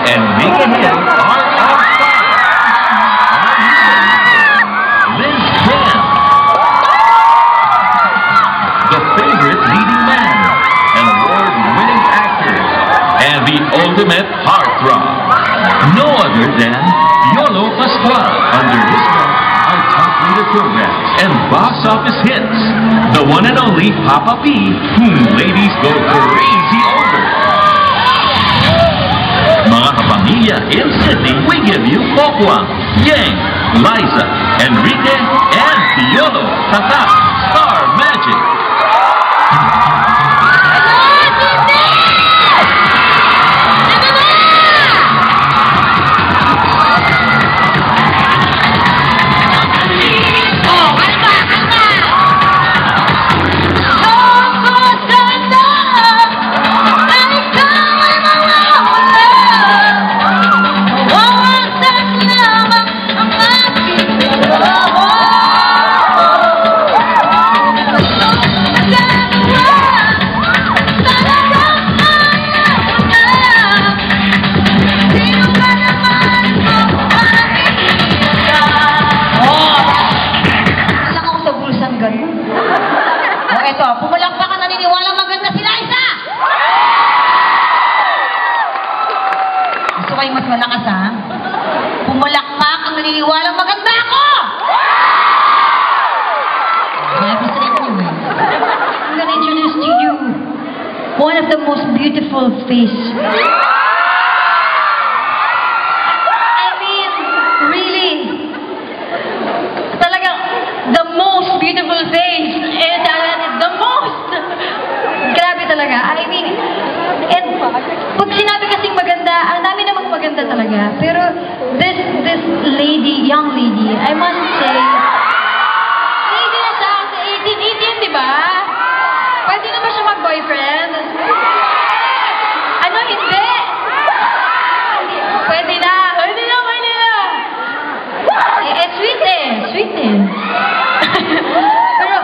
Enrique Hill, Heart of Fire. Liz Ken, the favorite leading man, an award-winning actor, and the ultimate heartthrob. No other than Piolo Pascual, under his belt are top rated programs and box office hits. The one and only Papa P, whom ladies go crazy over. Mga kapamilya in Sydney, we give you Pokwang, Yang, Liza, Enrique, and Piolo, Tata, Star Magic. Pumulakpak ang naniniwalang maganda si Liza! Gusto kayo mas malakas, ha? Pumulakpak ang naniniwalang maganda ako! I'm gonna introduce to you one of the most beautiful face. I mean, really, talagang the most beautiful face and the most grabe talaga. I mean, and pag sinabi kasing maganda, ang dami namang maganda talaga. Pero this lady, young lady, I must say, lady na siya, 18, di ba? Pwede na ba siya mag-boyfriend? Ano, hindi? Pwede na. Pwede na. Sweet eh. Pero,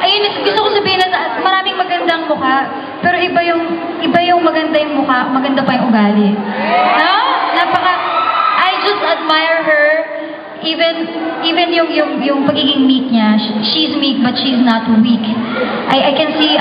ayun, gusto ko sabihin na maraming magandang mukha, pero iba yung maganda yung mukha, maganda pa yung ugali. No? I just admire her, even yung pagiging meek niya. She's meek, but she's not weak. I can see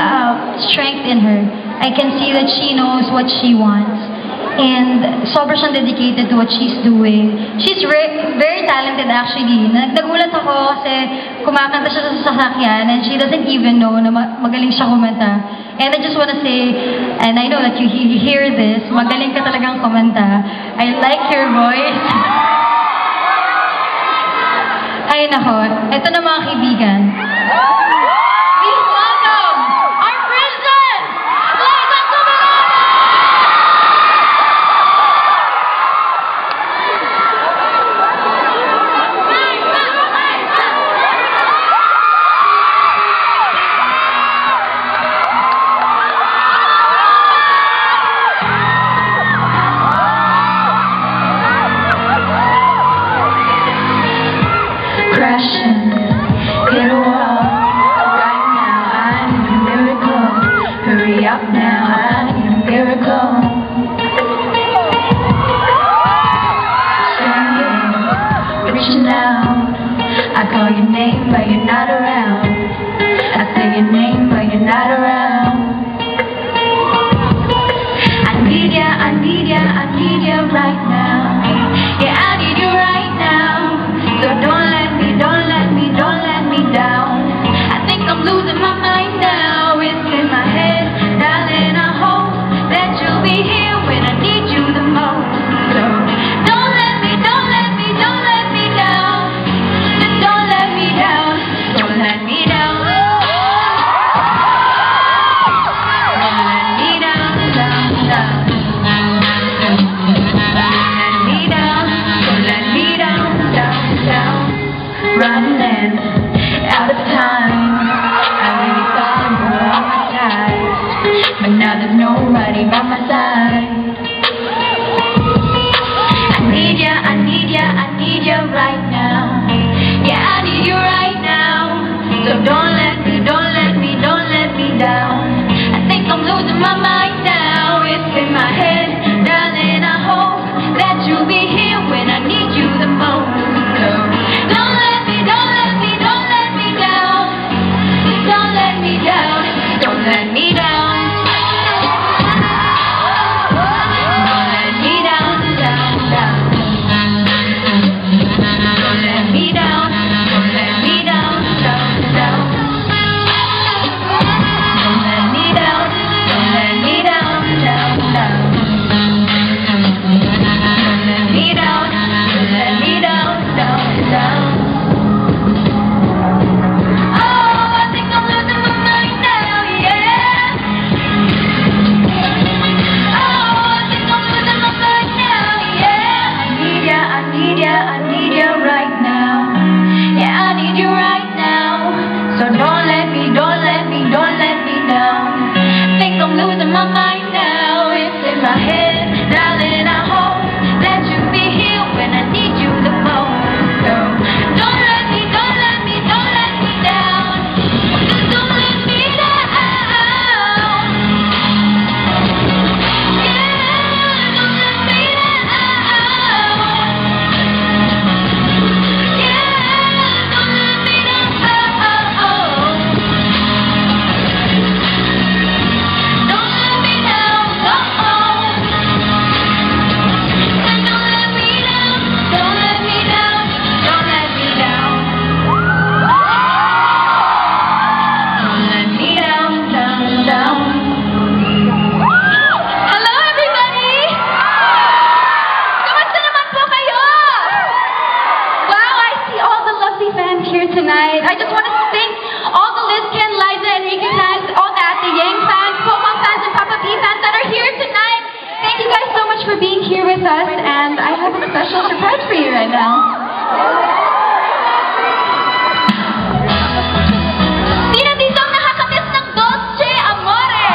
strength in her. I can see that she knows what she wants. And sobrang siyang dedicated to what she's doing. She's very talented actually. Nagulat ako kasi kumakanta siya sa sasakyan and she doesn't even know na magaling siya kumanta. And I just wanna say, and I know that you hear this, magaling ka talagang kumanta. I like your voice. Ay nako, ito na mga kaibigan. Please welcome our princess, Liza Soberano! Crashing, hit a wall. Right now I need a miracle. Hurry up now, I need a miracle. Standing, reaching out. I call your name but you're not around. I say your name but you're not around. I need ya right now. Yeah, I need you right now. So don't let me down. I think I'm losing my mind now. It's in my head, darling. I hope that you'll be here when I need you the most. So don't let me down. Just don't let me down. Don't let me down. So don't let me down. Think I'm losing my mind now. It's in my head, darling. I hope that you'll be here when I need you the most. So don't let me down. Just don't let me down. Yeah, don't let me down. Yeah, don't let me down. Don't let me down. And don't let me down. Don't let me down. Don't let me down. Don't let me down, down. Hello, everybody! Kamusta naman po kayo? Wow, I see all the lovely fans here tonight. I just want to thank all the Liz, Ken, Liza, Enrique fans, all the Ate Yang fans, Pokemon fans, and Papa P fans that are here tonight. Thank you guys so much for being here with us, and I have a special surprise for you right now. Sino dito ang nakakamiss ng Dolce Amore?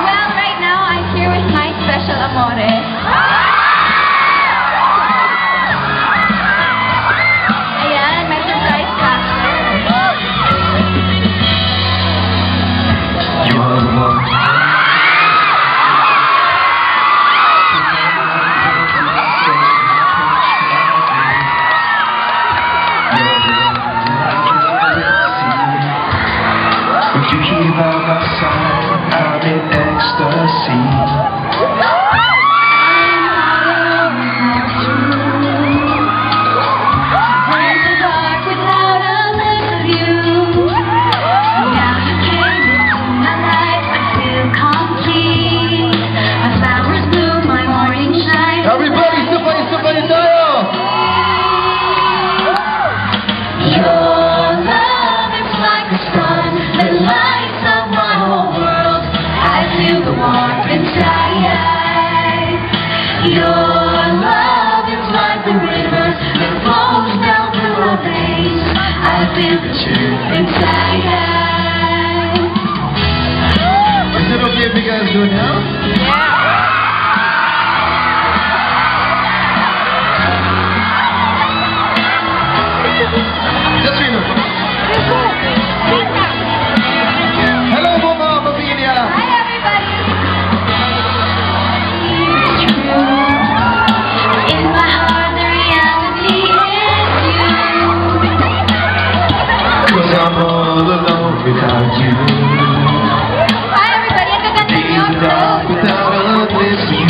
Well, right now, I'm here with my special Amore. Ayan, may surprise ka. Would you keep by my side? I'm in ecstasy. In the dark without a look of you. Now you came into my life, I feel complete. My flowers bloom, my morning shine. Everybody, sabay tayo! Your love is like the sun that lights up my whole world. I feel the warmth inside. Your love is like the river that flows down through our veins. I feel the truth inside. Is it okay if you guys do it now? Just remember. Hello po mga pamilya! Hi everybody! It's true. In my heart the reality is you. 'Cause I'm all alone without you. Hi everybody! Ang gaganda niyo. Without a blessing.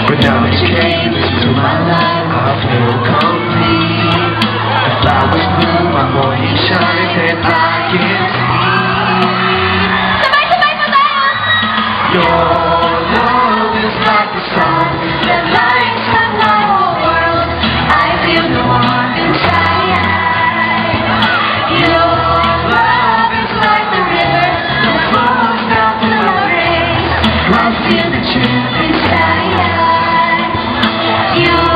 But now that you came into my life, I feel complete. The flowers bloom, my morning shine, and I can Sabay-sabay po tayo! see your love is like the sun that lights up my whole world. I feel the warmth inside. Your love is like the river that flows down through my veins. I feel the truth Inside. Your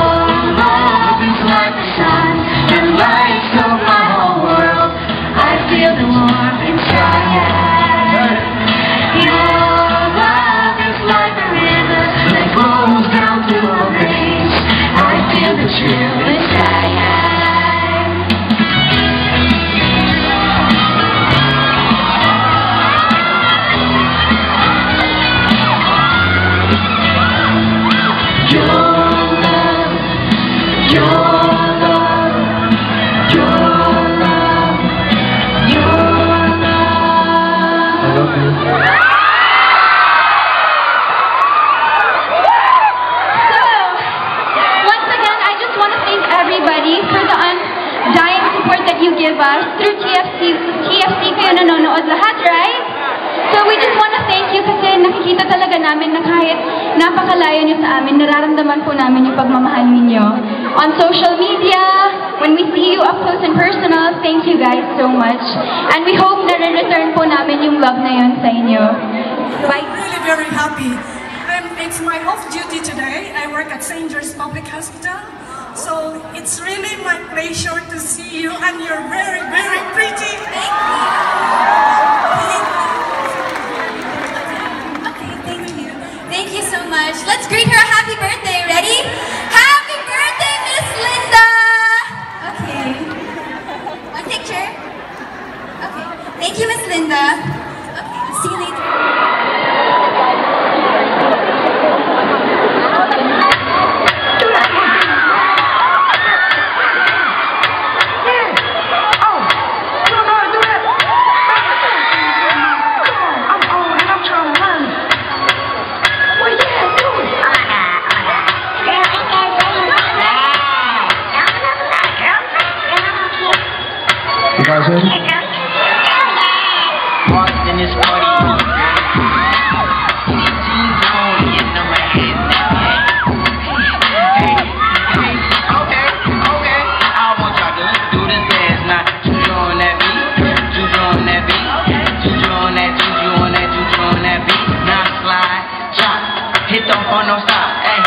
love is like the sun that lights up my whole world. I feel the warmth inside. Your love is like the river that flows down through my veins. I feel the chill inside. Your love, your love, your love, your love. I love you. So, once again, I just want to thank everybody for the undying support that you give us through TFC kayo nanonood lahat, right? So we just want to thank you kasi nakikita talaga namin na kahit napakalayo niyo sa amin, nararamdaman po namin yung pagmamahal ninyo. On social media, when we see you up close and personal, thank you guys so much. And we hope na re-return po namin yung love na yun sa inyo. Bye! I'm really very happy. It's my off duty today. I work at St. George's Public Hospital. So it's really my pleasure to see you, and you're very, very pretty. Thank you. Okay, thank you. Thank you so much. Let's greet her a happy birthday. Ready? Happy birthday, Miss Linda! Okay. One picture. Okay. Thank you, Miss Linda. Okay, see you later. You guys ready? Lost in this party. Okay. I want y'all to do this dance now. Juju on that beat. Juju on that beat. Juju on that. Juju on that. Juju on that beat. Now slide, chop, hit the phone, don't stop, ayy.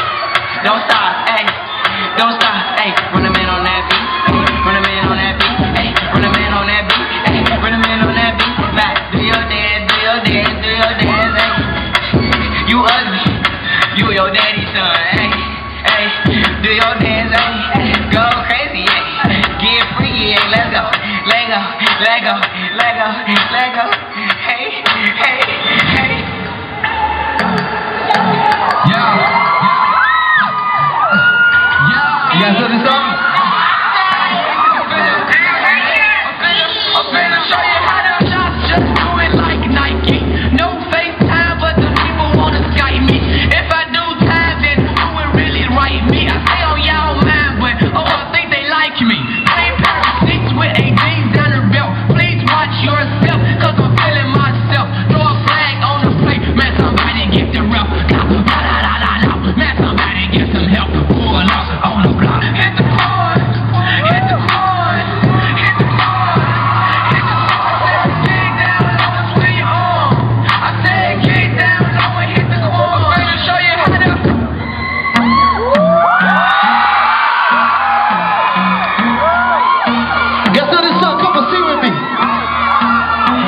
Don't stop, ayy. Don't stop, ayy. Run a man on that beat. Run a man on that beat. Ayy. Run a man on that beat. Ayy. Run a man on that beat. Now do your dance, do your dance, do your dance, ayy. You ugly, you your daddy's son, ayy. Ayy. Do your dance, ayy. Go crazy, ayy. Get free, ayy. Let's go, let go, let go, let go, let go. Hey, hey, hey. You guys know this song? I'm finna show you how to just do it like Nike. No FaceTime, but the people wanna Skype me. If I do time, then who would really write me? I say on y'all mind, but oh, I think they like me. Plain pair of sneaks with a jeans down the belt. Please watch yourself, cause I'm feeling myself. Throw a flag on the plate, man, somebody get the rep. Man, somebody get some help. Pull up on the block. Hit the chord, hit the chord, hit the chord, hit the chord. Kick down low and swing your arm. I said kick down low and hit the chord. I'm gonna show you how to. You guys know this song? Come on, sing with me.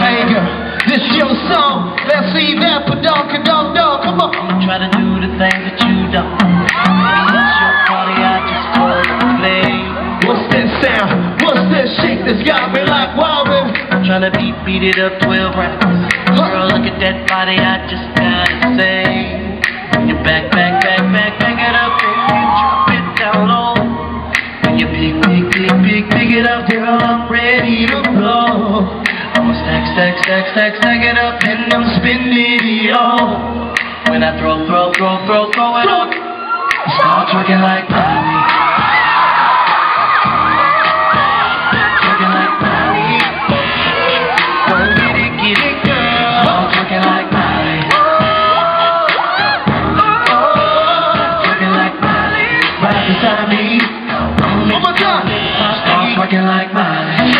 Hey girl, this is your song. Let's see that, but don't, come on. Try to do the things that you don't. Maybe it's your party, I just wanna play. What's that sound? What's that shake that's got me like wow, baby? I'm trying to beat it up 12 rounds. Girl, look at that body, I just gotta say. When you back it up and you drop it down low. When you pick it up, girl, I'm ready to blow. I'ma stack it up and I'm spinning it all. When I throw it up, start twerking like Bobby. Twerking like Bobby. Get it, girl. I'm twerking like Bobby. Twerking like Bobby. Right beside me. One more time. Start twerking like Bobby.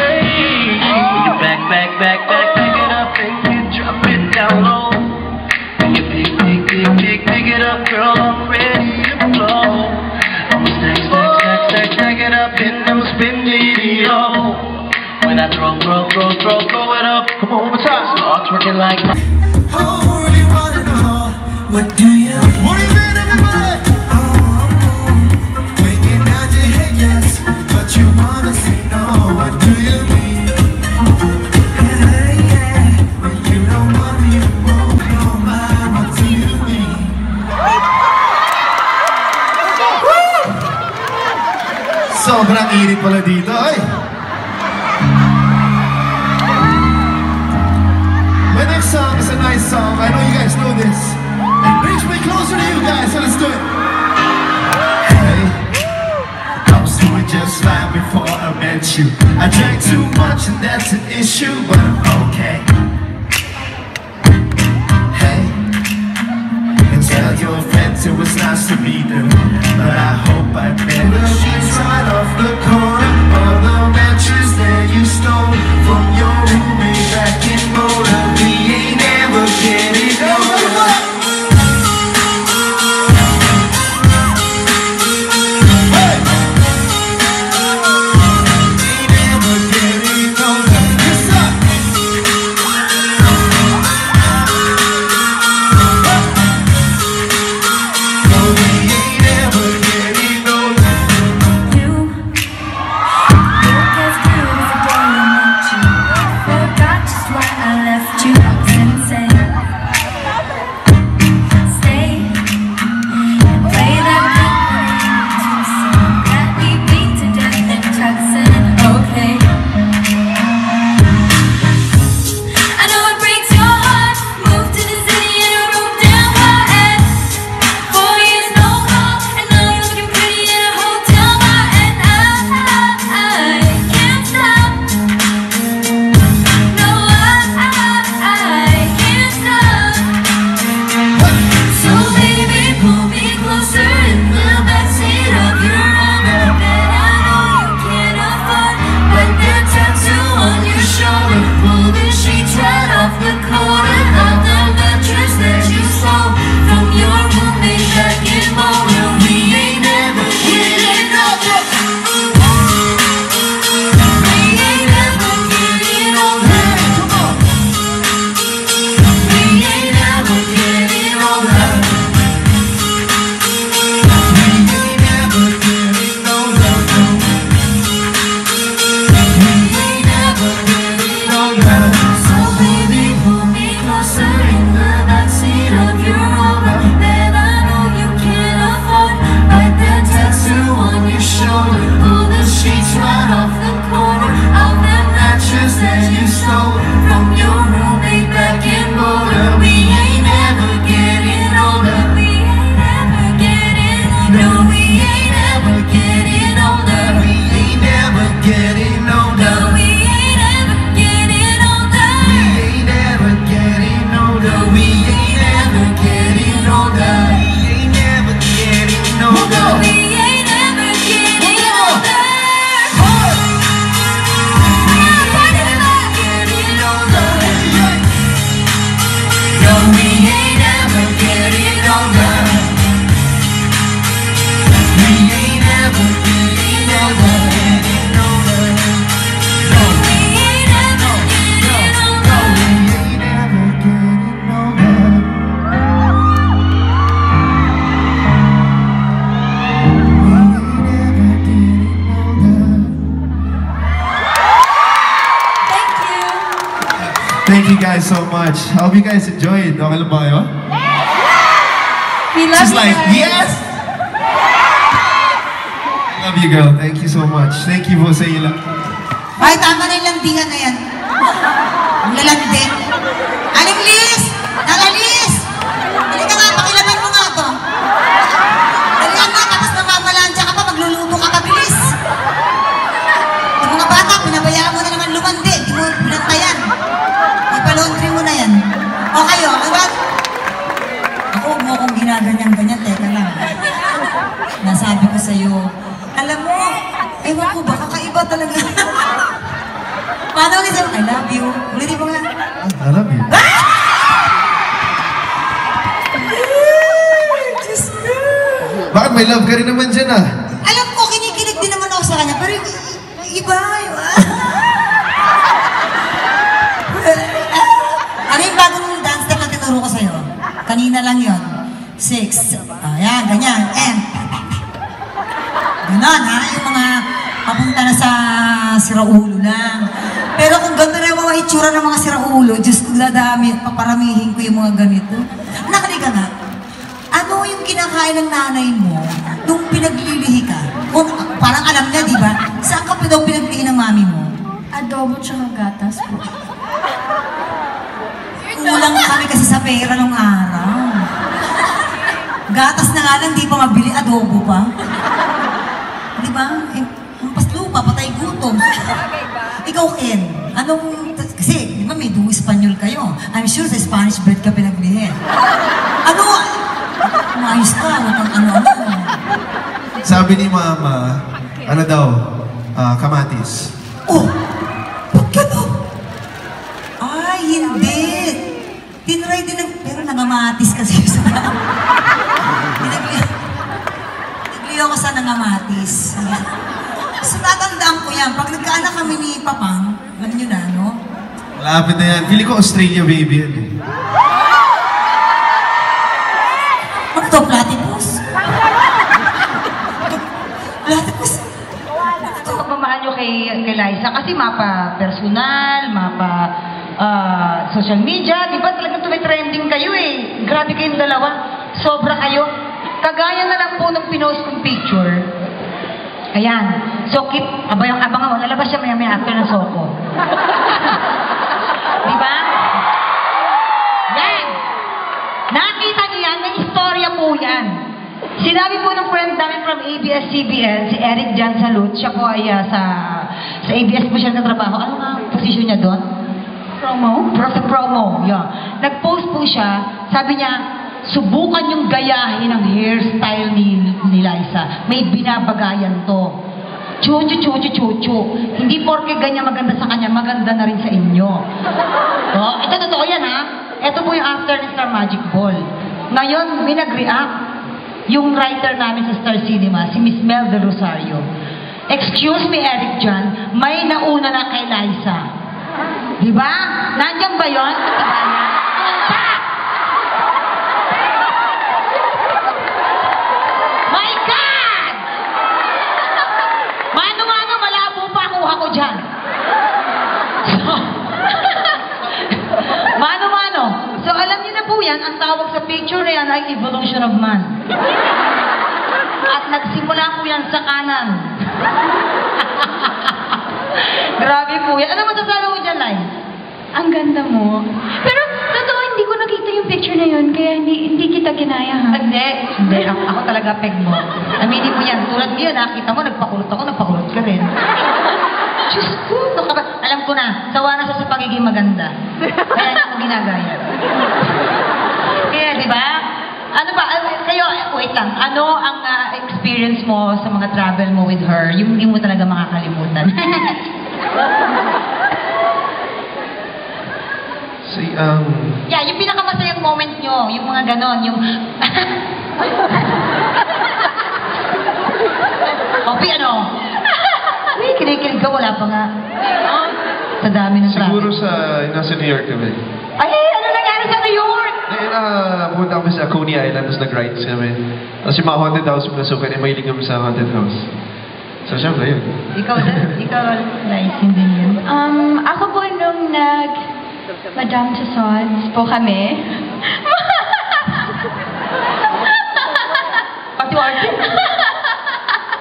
When you back it up and you drop it down low. When you pick it up, girl, I'm ready to blow. I'ma stack it up and I'm spinning it all. When I throw it up, Come on, one more time. start twerking like. Oh, really wanna know, what do you mean? What do you mean, everybody? Waking out your head, yes, but you wanna say no. What do you mean? Yeah, when you don't want me to move, no mind, what do you mean? Sobrang init pala dito, ay. My next song is a nice song. I know you guys know this. It brings me closer to you guys, so let's do it. Hey, comes to it just like before I met you. I drank too much and that's an issue, but I'm okay. Hey, and tell your friends it was nice to meet them, but I hope I better. She's right off the corner of the mattress that you stole from your roommate back in Boulder. We ain't ever getting older. Thank you guys so much. I hope you guys enjoyed. Okay lang ba kayo? We love She's you like, guys. yes! I love you, girl. Thank you so much. Thank you po sa iyo lang. Ay, tama na yung landian na yan. Ang lalandi. Aling Liz! Nalalis! Hindi ka nga, pakilaban mo nga to. Dalihan mo, tapos namamalansya ka pa, magluluto ka pa, bilis. Yung mga bata, pinabayaan mo na naman lumandi. Hindi mo pinantayan. Ipalaundry mo na yan. O kayo, diba? Ako, huwag mo akong ginaganyan-ganyan. Teka lang. Nasabi ko sa'yo, alam mo, ewan ko ba, kakaiba talaga. Paano ulit sabi, I love you. Ulitin mo nga. I love you. Diyos ko. Bakit may love ka rin naman dyan ah? Alam ko, kinikilig din naman ako sa kanya, pero iba. Ano yung bagong dance step na tinuro ko sa'yo? Kanina lang yon. 6. Ayan, ganyan. And. Ganon, ha? Yung mga papunta na sa siraulo lang. Pero kung ganda na yung mga itsura ng mga siraulo, Diyos ko dadami, paparamihin ko yung mga ganito. Nakaliga nga, ano yung kinakain ng nanay mo nung pinaglilihi ka? Kung, parang alam niya, di ba? Saan ka daw pinaglihi ng mami mo? Adobo tsaka gatas po. Kulang kami kasi sa pera nung araw. Gatas na nga lang, di pa mabili, adobo pa. Di ba? Eh, hampas lupa, patay gutom. Ikaw, Ken, anong... Kasi, di ba may duo Espanyol kayo? I'm sure sa Spanish bread ka pinaglihin. Ano? Umayos ka, huwag kang ano-ano. Sabi ni Mama, ano daw, kamatis. Oh! Ba't gano'n? Ay, hindi. Tinry din ng... Pero nangamatis kasi sa... Pinagli ako sa nangamatis. So, tatandaan ko yan. Pag nagkaanak kami ni Papang, alam nyo na, no? Malapit na yan. Feeling ko Australia baby yan eh. Ano to, platypus? Platypus? Pagmamahal nyo kay Liza kasi mapa personal, mapa social media, di ba talagang trending kayo eh. Grabe kayong dalawa. Sobra kayo. Kagaya na lang po ng pinost kong picture. Ayan. So keep, abangan mo, lalabas siya maya-maya after ng Soko. Di ba? Yan! Nakita niyo yan, may istorya po yan. Sinabi po ng friend namin from ABS-CBN, si Eric Jan Salud, siya po ay sa ABS po siya nagtrabaho. Ano nga ang posisyon niya doon? Promo? Sa promo, yeah. Nag-post po siya, sabi niya, subukan yung gayahin ang hairstyle ni Liza. May binabagayan to. Chuchu. Hindi porke ganyan maganda sa kanya, maganda na rin sa inyo. Oh, ito totoo yan ha. Ito po yung after ni Star Magic Ball. Ngayon, may nag-react. Yung writer namin sa Star Cinema, si Miss Mel de Rosario. Excuse me, Eric Jan, may nauna na kay Liza. Diba? Nandiyan ba yun? My God! Mano-mano, malabo pa kuha ko dyan. So, mano-mano. So, alam niyo na po yan, ang tawag sa picture na yan ay evolution of man. At nagsimula po yan sa kanan. Grabe po yan. Ano masasabi mo dyan, Lai? Ang ganda mo. Pero, totoo, hindi ko nakita yung picture na yun, kaya hindi kita ginaya, ha? Hindi. Ako talaga peg mo. Aminin mo yan. Tulad niyo, nakita mo, nagpakulot ka rin. Diyos ko, alam ko na, sawa na siya sa pagiging maganda. Kaya niya ako ginagaya. Kaya, di ba? Ano ba, kayo, wait lang, ano ang experience mo sa mga travel mo with her, yung hindi mo talaga makakalimutan? Yeah, yung pinakamasayang moment nyo, yung mga ganon, yung... Kopi, ano? Uy, kinikilig ka, wala pa nga. Sa dami ng travel. Siguro nasa New York kami. Ay, ano nangyari sa New York? Pumunta kami sa Coney Island, tapos nag-rides kami. Tapos yung mga haunted house mo na so, kaya mahilig kami sa haunted house. So, syempre, yun. Ikaw, nice, hindi yun. Ako po nung Madam Tussauds po kami. Pati arte.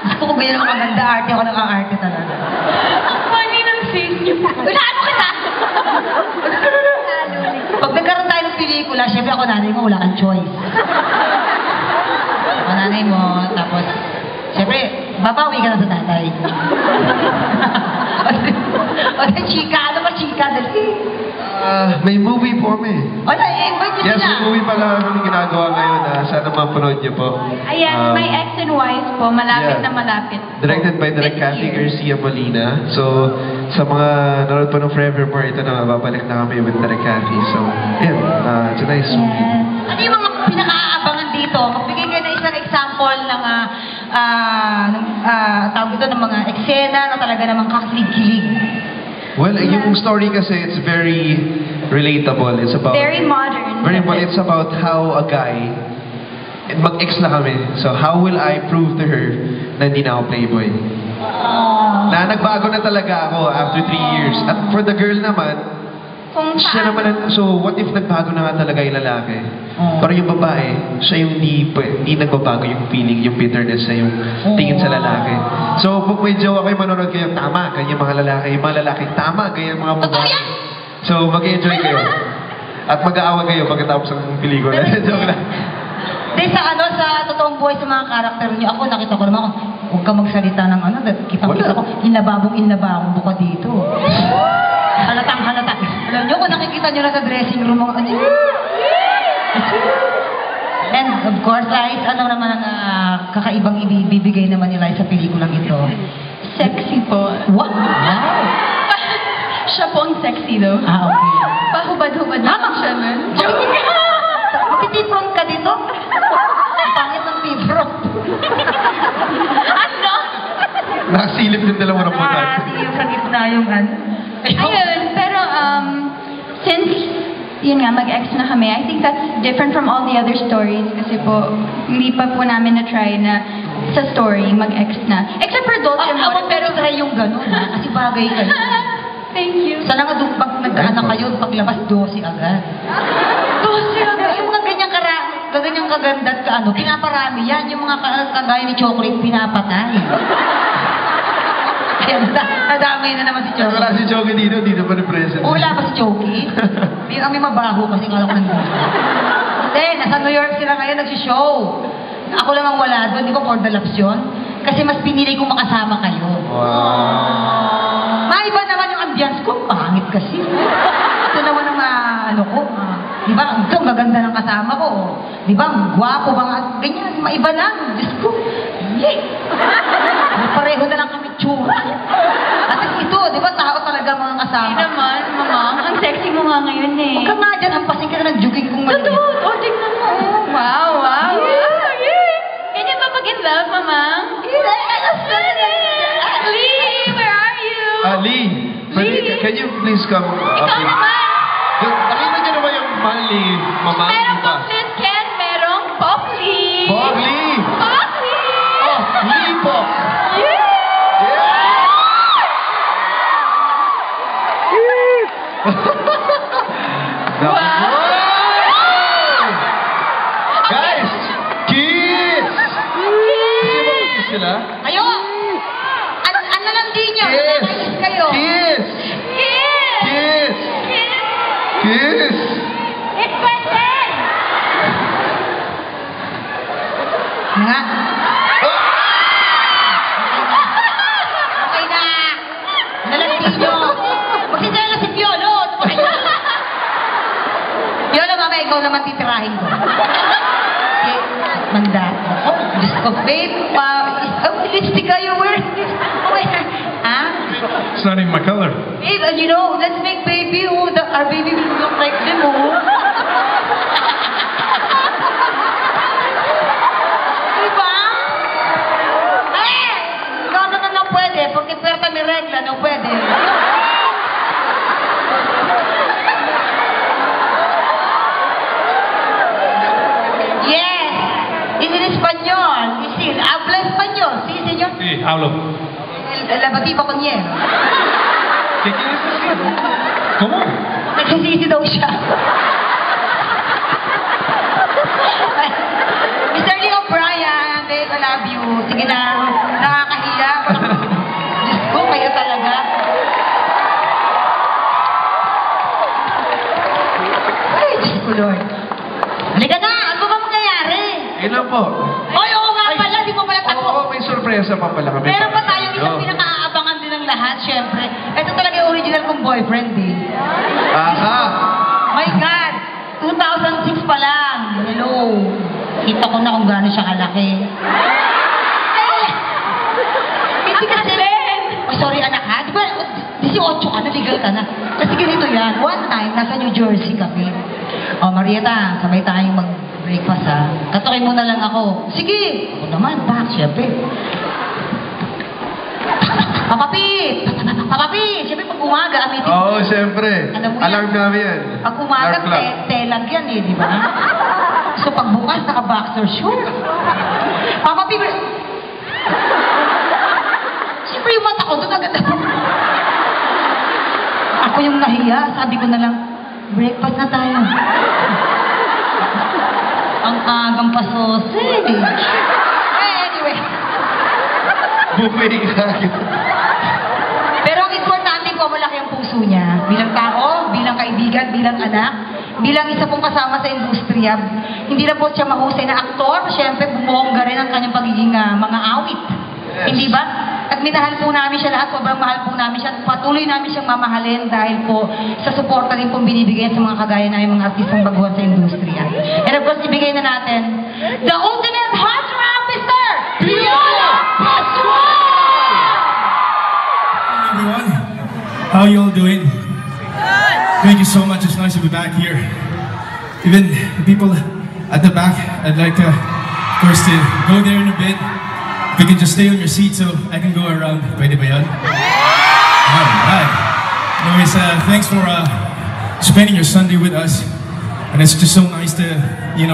Gusto ko ganyan ang maganda arte. Ako nang-arte talaga. Ang funny ng face niyo po. Ulaan mo kita! Pag nagkaroon tayo ng pelikula, syempre ako nanay mo, wala kang choice. Ako nanay mo, tapos, syempre, babawi ka na sa tatay. O na, chika, ano ba chika? Dali. May movie po kami. O na, invite nyo Yes, sila. may movie pala kami ginagawa ngayon. Sana mapanood niyo po. Ayan, my ex and wife po, malapit yeah. na malapit. Directed by Direk This Cathy year. Garcia Molina. So, sa mga nanonood pa ng Forevermore, ito na, babalik na kami with Direk Cathy. So, yeah, it's a nice movie. Yes. Ano yung mga pinaka-aabangan dito? Magbigay kayo ng isang example ng, tawag ito, ng mga eksena na talaga namang kakilig-kilig. Well, yung story kasi, it's very relatable. It's about... Very modern. Very modern. It's about how a guy... Mag-ex na kami. So, how will I prove to her na hindi na ako playboy? Na nagbago na talaga ako after 3 years. At for the girl naman, Kung siya naman, so what if nagbago na nga talaga yung lalaki? Pero yung babae, siya yung hindi nagbabago yung feeling, yung bitterness sa yung tingin sa lalaki. So, pag may jowa kayo, manonood kayo, tama, ganyan mga lalaki. Yung mga lalaki, tama, ganyan mga babae. So, mag-enjoy kayo. At mag-aawa kayo pagkatapos ng pelikula. Joke lang. Di sa totoong buhay sa mga karakter niyo, ako nakita ko naman, huwag ka magsalita ng kita ko, inlababong buka dito. Halatang halata. Alam niyo, kung nakikita niyo na sa dressing room, and of course, guys, ano naman ang kakaibang ibibigay naman nila sa pelikulang ito? sexy po. What? Wow! Siya po ang sexy though. Okay. Pahubad-hubad naman siya nun. Magtitipron ka dito? Ang pangit ng tipron. Ano? Nakasilip yung dalawa ng putan. Yung sa gitna yung Ayun, pero since yun nga, mag-ex na kami, I think that's different from all the other stories kasi po, hindi pa po namin na-try na sa story, mag-ex na. Except for Dolce Amore, pero try yung gano'n, ha? Kasi bagay kayo. Thank you. Sana nga doon pag nagkaanak kayo, paglabas 12 agad. 12 agad? Yung mga ganyang kaganda at pinaparami yan. Yung mga kagaya ni Chocolate, pinapatay. Ayan, nadamay na naman si Chocolate. Wala si Choki dito pa ni President. Wala ba si Choki? Hindi kami mabaho kasi kala ko nandun. Hindi, nasa New York sila ngayon nagsishow. Ako lang ang wala doon, di ko for the laps yun. Kasi mas pinili kong makasama kayo. Wow. Maiba naman yung ambience ko, pangit kasi. Ito naman ang di ba, ang gaganda ng kasama ko. Di ba, ang gwapo, mga ganyan, maiba lang. Diyos ko, pareho na lang kami tsura. At ito, di ba, tao talaga mga kasama. Hindi naman, mamang. Ang sexy mo nga ngayon eh. Huwag ka nga dyan, hampasin ka na ng jogging kong maliit. Totoo, tignan mo. Wow, wow. Can you ba mag-in love, mamang? Lee, where are you? Lee, can you please come up? Ikaw naman. Nakita niyo naman yung mali, mama? Merong Pop-Lit Ken, merong Pop-Lee. Pop-Lee! Pop-Lee! Oh, Lee Pop! Wow! Guys! Kiss! Kiss sila? Ayo! Ano lang din nyo? Kiss! Kiss kayo. Kiss! Kiss! Kiss! Kiss! Kiss! It's Quentin! Nga? Okay na! Nalantin nyo! Magsisela si Piolo! Piolo, mama, ikaw naman titirahin ko. Okay, mandato. Oh, Diyos ko, babe, lipstick kayo, where is this? Oh my God. Ha? It's not even my color. Babe, and you know, let's make baby, our baby will look like them, Diba? Ikaw naman lang pwede, porque puerta mi regla, no pwede. Yes, in español, decir, habla español, sí, señor. Sí, hablo. La batiba con hielo. ¿Qué quieres decir? ¿Cómo? Sisisi daw siya. Mr. Lee O'Brien, babe, I love you. Sige na, nakakahiya. Diyos ko, kayo talaga. Ay, Diyos ko, Lord. Halika na, ano ba mangyayari? Yun lang po. Oy, oo nga pala, di mo pala tapo. Oo, may sorpresa pa pala kami. Meron pa tayong isang pinaka-aabangan din ng lahat, syempre. Ito talaga yung original kong boyfriend, eh. Aha! My God! 2006 pa lang. Hello. Kita ko na kung gaano siya kalaki. Hindi ka din! Oh, sorry anak ha. Di ba, 18 ka na, legal ka na. Kasi ganito yan. One time, nasa New Jersey kami. Oh, Marieta, sabay tayong mag-breakfast ha. Katukin mo na lang ako. Sige! Ako naman, back, syempre. Papapit! Papapit! Siyempre pag umaga, amitin. Oo, siyempre. Alarm namin yan. Pag umaga, telag yan eh, di ba? So pag bukas, naka-boxer short. Papapit! Siyempre yung mata ko, doon agad ako. Ako yung nahiya, sabi ko na lang, breakfast na tayo. Ang agang pa sausage. Anyway. Buffet ka. Pero ang importante po, malaki ang puso niya. Bilang tao, bilang kaibigan, bilang anak, bilang isa pong kasama sa industriya. Hindi na po siya mahusay na aktor, syempre bumongga rin ang kanyang pagiging mga awit. Yes. Hindi ba? At minahal po namin siya lahat, sobrang mahal po namin siya. Patuloy namin siyang mamahalin dahil po sa suporta rin pong binibigay sa mga kagaya namin mga artistang baguhan sa industriya. And of course, ibigay na natin the ultimate heartthrob, Mr. Piolo Pascual! Everyone, how you all doing? Thank you so much. It's nice to be back here. Even the people at the back, I'd like to, of course, to go there in a bit. If you can just stay on your seat so I can go around. Pwede ba yan? Alright. Anyways, thanks for spending your Sunday with us. And it's just so nice to,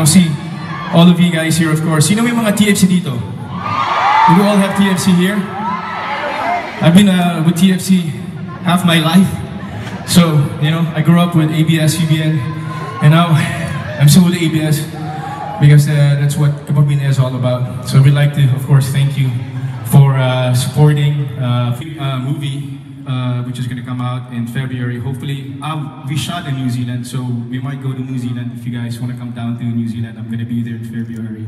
see all of you guys here, of course. May mga TFC dito? Do we all have TFC here? I've been with TFC half my life. So, I grew up with ABS-CBN, and now I'm still with ABS because that's what Kapamilya is all about. So we'd like to, of course, thank you for supporting movie which is going to come out in February. Hopefully, we shot in New Zealand, so we might go to New Zealand. If you guys want to come down to New Zealand, I'm going to be there in February.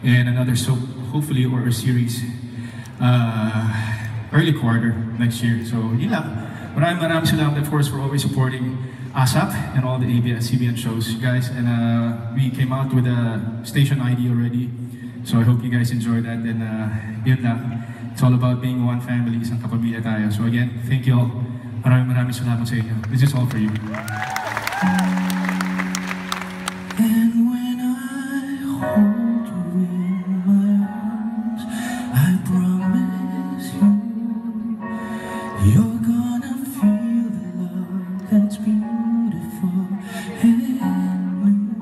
And another soap, hopefully, or a series. Early quarter next year. So, yun lang. Maraming salamat, of course, for always supporting ASAP and all the ABS-CBN shows, guys. And we came out with a station ID already. So I hope you guys enjoy that. And yun lang. It's all about being one family, isang kapamilya tayo. So again, thank you all. Maraming salamat sa inyo. This is all for you. And when I hold you in my arms, I promise you, you're gonna feel the love that's beautiful and new.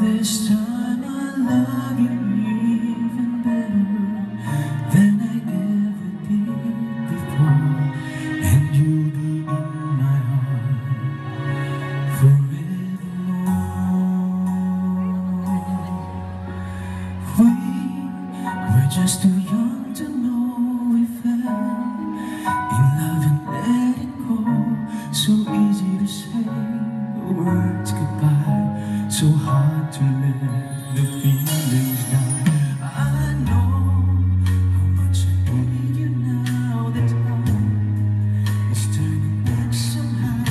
This time I love you even better than I ever did before, and you'll be in my heart forevermore. We're just too young to know we fell in love and let it go. So easy to say the words goodbye, so hard to let the feelings die. I know how much I need you now. The time is turning back somehow.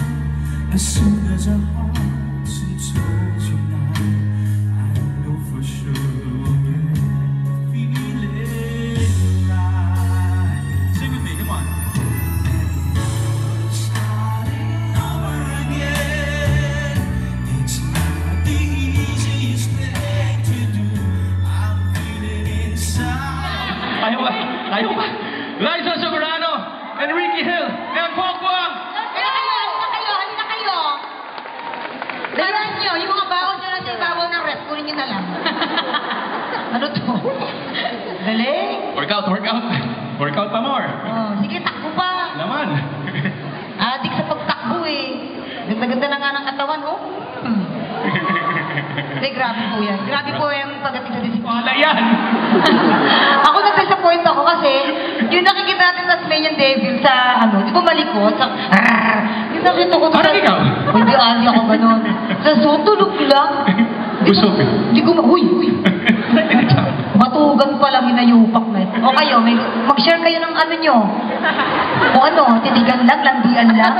As soon as our hearts and souls unite, I know for sure we'll get the feeling right. Sing with me, come on. Starting over again, it's not the easiest thing to do. I'm feeling inside. Ayaw pa. Liza Soberano and Ricky Hill and Kwang. Halina kayo. Layuan nyo, yung mga baon nyo na sa ibabaw ng ref, kunin nyo na lang. Ano to? Galing. Workout. Workout pa more. Oh, sige, takbo pa. Naman. Adik sa pagtakbo eh. Ganda-ganda na nga ng katawan, oh. Hindi, grabe po yan. Grabe po yung pagdating sa disiplina. Wala yan! Ako na-disappoint ako kasi yung nakikita natin Tasmanian Devil sa, di ba malikot? Sa, yung nakita ko Parang ikaw? Hindi, ali ako ganun. Sa tulog lang. Busog. Di ko huy. Matugan pa lang inayupak na ito. O kayo, mag-share kayo ng ano nyo. O ano, titigan lang, landian lang.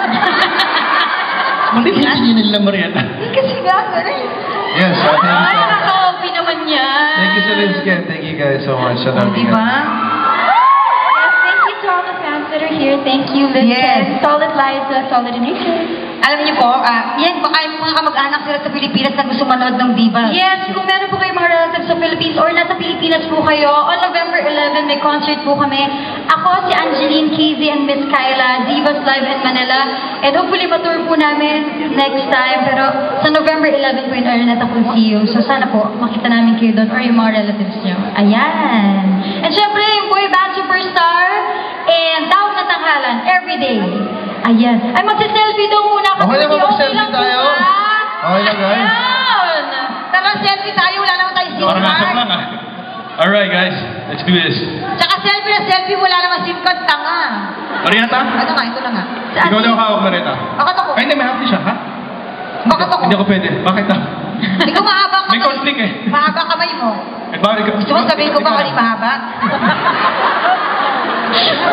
Hindi nila Marietta. Kasi nga, ganun. Yes, thank you. Ay, naka-OP naman yan. Thank you so much again. Thank you guys so much. Sa dami Diba? Yes, thank you to all the fans that are here. Thank you, Liz. Yes. Solid Liza, Solid Initiative. Alam niyo po, yan, baka yung mga kamag-anak sila sa Pilipinas na gusto manood ng Viva. Yes, kung meron po kayo mga relatives sa Philippines or nasa Pilipinas po kayo, on November 11 may concert po kami. Ako, si Angeline, Casey, and Miss Kyla, Divas Live in Manila. And hopefully matour po namin next time. Pero sa November 11 po in Araneta Coliseum. So sana po makita namin kayo doon or yung mga relatives nyo. Ayan. And syempre, yung boy band superstar and Tawag na Tanghalan, everyday. Ayan. Ay, magsiselfie daw muna kasi. Okay lang ba mag-selfie lang po tayo? ba? Okay lang, guys. Ayan. Tara, selfie tayo, wala naman tayo SIM Parang asap card. lang ah. Alright guys, let's do this. Tsaka selfie na selfie, wala naman SIM card, tanga. Marietta? Ito nga, ito na nga. Ikaw daw hawak Marietta. Bakit ako? Ay, hindi, may hapdi siya, ha? Bakit ako? Hindi ako pwede. Bakit ah? Ikaw mahaba kamay. May conflict eh. Mahaba kamay mo. Eh, bakit ikaw? Gusto mo sabihin ko ba kung mahaba?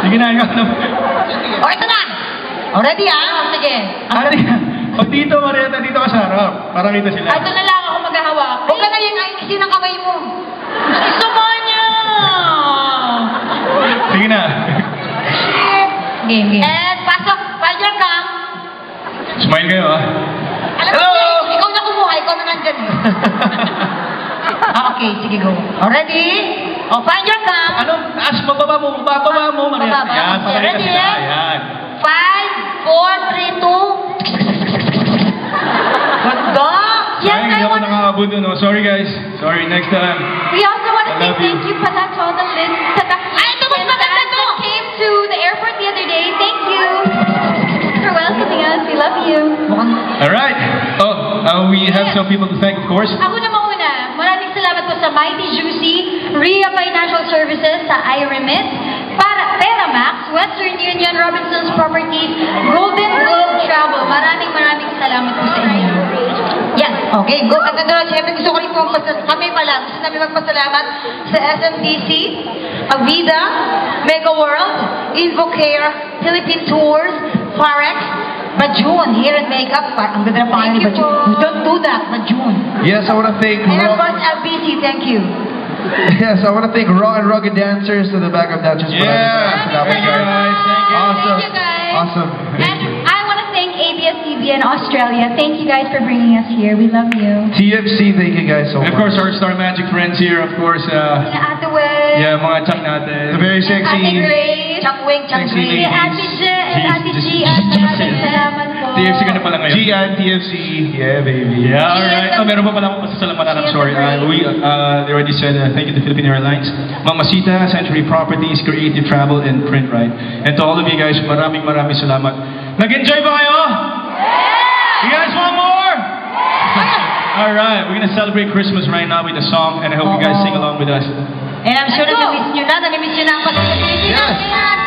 Sige na, ikaw na. O, ito na! O, ready ah? Sige. Ate, o dito Marietta, dito ka sa harap. Para kita sila. Ito na lang ako maghahawak. Huwag ka na yung ainisin ng kamay mo. Gusto mo niya! Sige na. Game. And pasok, Fire Cam. Smile kayo ah. Alam mo, ikaw na kumuha, ikaw na nandyan eh. Okay, sige go. O, ready? O, Fire Cam. Ano? Taas, bababa mo Marietta. Bababa. Yan, para kita Ready? sila. Yan. 5, 4, 3, 2. Ganda! Yes, Ay, hindi I ako want... nakakabot dun. Oh. Sorry guys. Sorry, next time. We also want to I say love thank you pala to all the listeners that came to the airport the other day. Thank you for welcoming us. We love you. Alright. Oh, we have some people to thank, of course. Ako na mauna. Maraming salamat po sa Mighty Juicy, RIA Financial Services, sa iRemit, Peramax, Western Union, Robinson's Properties, Golden Globe Travel. Maraming salamat po sa inyo. Yes, okay, go. At ito, siyempre gusto ko rin po kami pala, gusto namin magpasalamat sa SMDC, Avida, Mega World, Invocare, Philippine Tours, Farex, Bajun, Hair and Makeup. Ang ganda ng pangalan ni Bajun. Don't do that, Bajun. Yes, I want to thank And of course, LBC, thank you. Yes, I want to thank Raw and Rugged Dancers to the back of Duchess. Yeah. Thank you guys. Thank you. Awesome. Thank you guys. Awesome. And I want to thank ABS-CBN Australia. Thank you guys for bringing us here. We love you. TFC, thank you guys so And much. of course, our Star Magic friends here, of course. Ate Wes. Yeah, mga chak natin. The very sexy. Ate Grace. Chuck Wing, Chuck Sexy Green. lady. Ate Je and Ate Gian. Maraming salamat po. TFC ka na pala ngayon. Gian, TFC. Yeah, baby. Yeah, alright. Oh, meron pa pala akong pasasalamatan. I'm sorry. They already said thank you to Philippine Airlines, Mamacita, Century Properties, Creative Travel, and Print Right. And to all of you guys, maraming salamat. Nag-enjoy ba kayo? You guys want more? Alright, we're gonna celebrate Christmas right now with a song, and I hope you guys sing along with us. And I'm sure na-miss nyo na ang pagkakas sa Pilipinas. Yes. Kaya